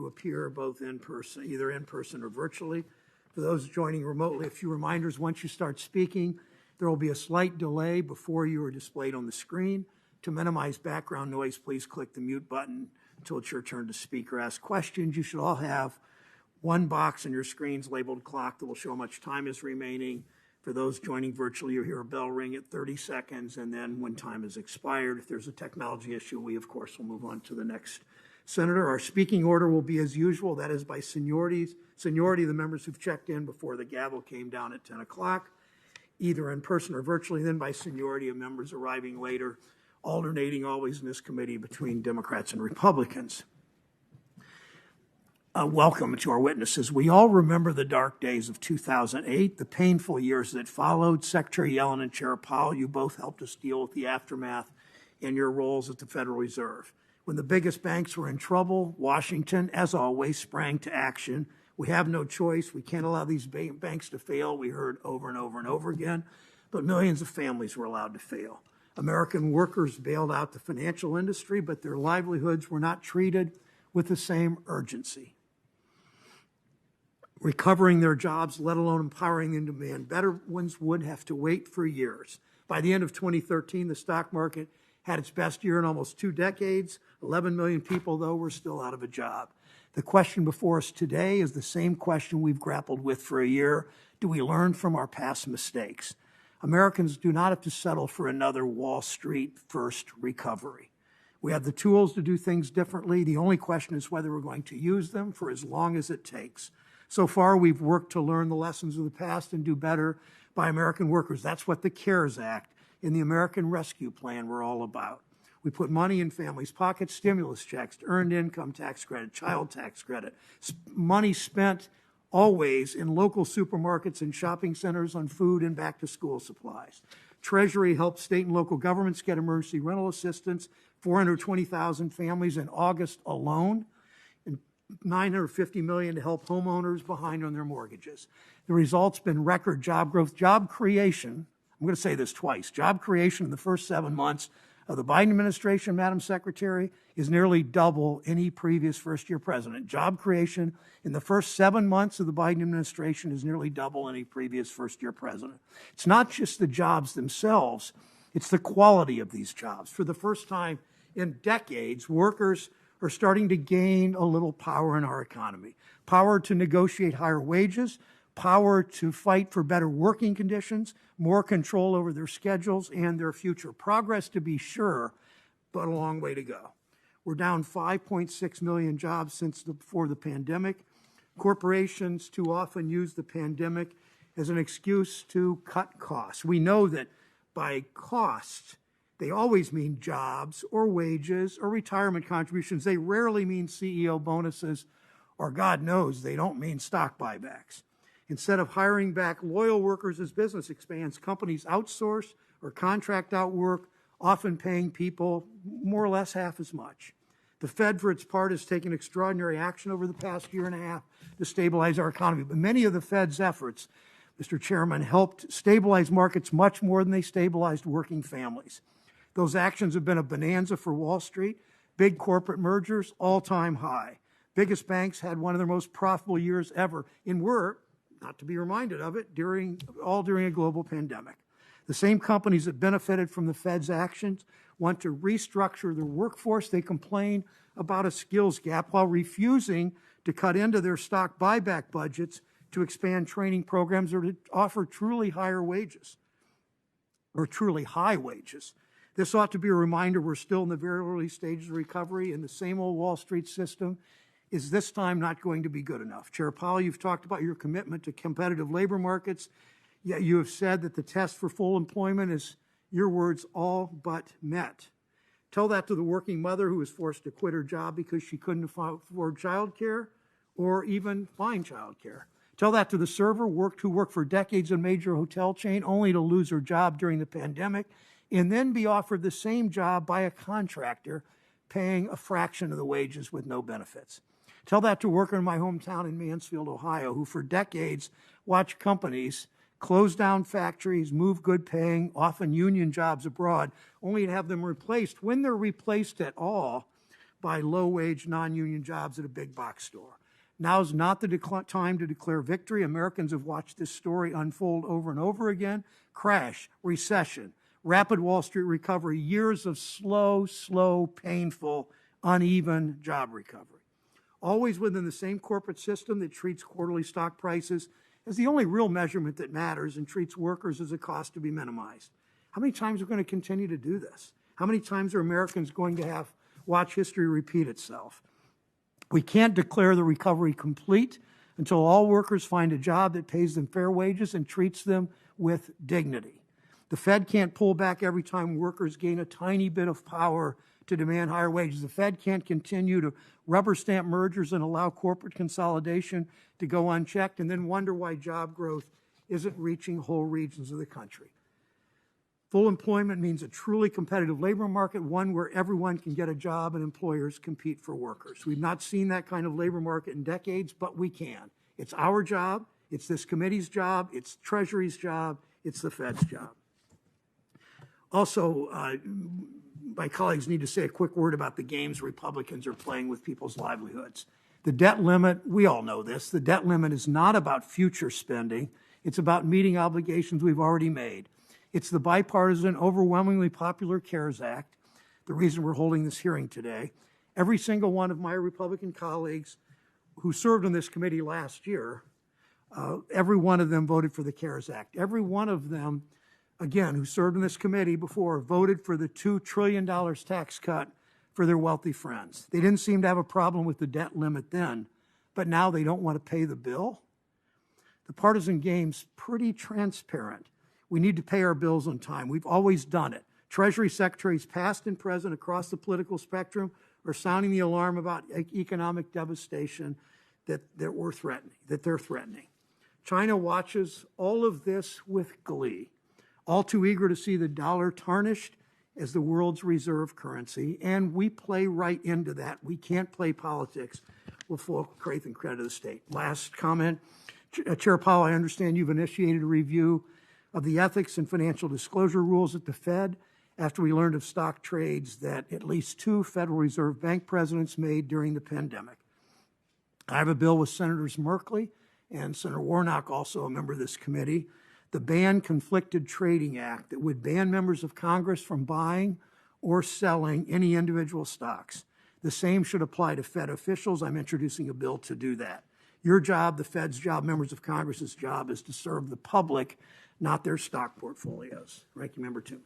to appear both in person, either in person or virtually. For those joining remotely, a few reminders. Once you start speaking, there will be a slight delay before you are displayed on the screen. To minimize background noise, please click the mute button until it's your turn to speak or ask questions. You should all have one box on your screens labeled clock that will show how much time is remaining. For those joining virtually, you'll hear a bell ring at 30 seconds, and then when time has expired, if there's a technology issue, we, of course, will move on to the next senator. Our speaking order will be as usual. That is by seniority of the members who've checked in before the gavel came down at 10 o'clock, either in person or virtually, then by seniority of members arriving later, alternating always in this committee between Democrats and Republicans. Welcome to our witnesses. We all remember the dark days of 2008, the painful years that followed. Secretary Yellen and Chair Powell, you both helped us deal with the aftermath in your roles at the Federal Reserve. When the biggest banks were in trouble, Washington, as always, sprang to action. We have no choice. We can't allow these banks to fail. We heard over and over and over again, but millions of families were allowed to fail. American workers bailed out the financial industry, but their livelihoods were not treated with the same urgency. Recovering their jobs, let alone empowering them to demand better ones, would have to wait for years. By the end of 2013, the stock market had its best year in almost 2 decades. 11 million people, though, were still out of a job. The question before us today is the same question we've grappled with for a year. Do we learn from our past mistakes? Americans do not have to settle for another Wall Street first recovery. We have the tools to do things differently. The only question is whether we're going to use them for as long as it takes. So far, we've worked to learn the lessons of the past and do better by American workers. That's what the CARES Act and the American Rescue Plan were all about. We put money in families' pockets, stimulus checks, earned income tax credit, child tax credit, money spent always in local supermarkets and shopping centers on food and back-to-school supplies. Treasury helped state and local governments get emergency rental assistance, 420,000 families in August alone, and $950 million to help homeowners behind on their mortgages. The result's been record job growth, job creation. I'm going to say this twice. Job creation in the first 7 months of the Biden administration, Madam Secretary, is nearly double any previous first-year president. Job creation in the first 7 months of the Biden administration is nearly double any previous first-year president. It's not just the jobs themselves, it's the quality of these jobs. For the first time in decades, workers are starting to gain a little power in our economy. Power to negotiate higher wages, power to fight for better working conditions, more control over their schedules and their future. Progress, to be sure, but a long way to go. We're down 5.6 million jobs since before the pandemic. Corporations too often use the pandemic as an excuse to cut costs. We know that by cost, they always mean jobs or wages or retirement contributions. They rarely mean CEO bonuses, or God knows they don't mean stock buybacks. Instead of hiring back loyal workers as business expands, companies outsource or contract out work, often paying people more or less half as much. The Fed, for its part, has taken extraordinary action over the past year and a half to stabilize our economy. But many of the Fed's efforts, Mr. Chairman, helped stabilize markets much more than they stabilized working families. Those actions have been a bonanza for Wall Street. Big corporate mergers, all-time high. Biggest banks had one of their most profitable years ever, and were, not to be reminded of it, during a global pandemic. The same companies that benefited from the Fed's actions want to restructure their workforce. They complain about a skills gap while refusing to cut into their stock buyback budgets to expand training programs or to offer truly higher wages or truly high wages. This ought to be a reminder we're still in the very early stages of recovery, and the same old Wall Street system is this time not going to be good enough. Chair Powell, you've talked about your commitment to competitive labor markets, yet you have said that the test for full employment is, your words, all but met. Tell that to the working mother who was forced to quit her job because she couldn't afford child care or even find child care. Tell that to the server who worked for decades in a major hotel chain only to lose her job during the pandemic and then be offered the same job by a contractor paying a fraction of the wages with no benefits. Tell that to a worker in my hometown in Mansfield, Ohio, who for decades watched companies close down factories, move good-paying, often union jobs abroad, only to have them replaced, when they're replaced at all, by low-wage, non-union jobs at a big box store. Now's not the time to declare victory. Americans have watched this story unfold over and over again. Crash, recession, rapid Wall Street recovery, years of slow, painful, uneven job recovery. Always within the same corporate system that treats quarterly stock prices as the only real measurement that matters and treats workers as a cost to be minimized. How many times are we going to continue to do this? How many times are Americans going to watch history repeat itself? We can't declare the recovery complete until all workers find a job that pays them fair wages and treats them with dignity. The Fed can't pull back every time workers gain a tiny bit of power to demand higher wages. The Fed can't continue to rubber stamp mergers and allow corporate consolidation to go unchecked and then wonder why job growth isn't reaching whole regions of the country. Full employment means a truly competitive labor market, one where everyone can get a job and employers compete for workers. We've not seen that kind of labor market in decades, but we can. It's our job, it's this committee's job, it's Treasury's job, it's the Fed's job. Also, my colleagues need to say a quick word about the games Republicans are playing with people's livelihoods. The debt limit, we all know this, the debt limit is not about future spending. It's about meeting obligations we've already made. It's the bipartisan, overwhelmingly popular CARES Act, the reason we're holding this hearing today. Every single one of my Republican colleagues who served on this committee last year, every one of them voted for the CARES Act. Every one of them, again, who served in this committee before, voted for the $2 trillion tax cut for their wealthy friends. They didn't seem to have a problem with the debt limit then, but now they don't want to pay the bill. The partisan game's pretty transparent. We need to pay our bills on time. We've always done it. Treasury secretaries past and present across the political spectrum are sounding the alarm about economic devastation that they're threatening. China watches all of this with glee, all too eager to see the dollar tarnished as the world's reserve currency, and we play right into that. We can't play politics with full faith and credit of the state. Last comment, Chair Powell, I understand you've initiated a review of the ethics and financial disclosure rules at the Fed after we learned of stock trades that at least 2 Federal Reserve Bank presidents made during the pandemic. I have a bill with Senators Merkley and Senator Warnock, also a member of this committee, the Ban Conflicted Trading Act that would ban members of Congress from buying or selling any individual stocks. The same should apply to Fed officials. I'm introducing a bill to do that. Your job, the Fed's job, members of Congress's job is to serve the public, not their stock portfolios. Ranking Member Toomey.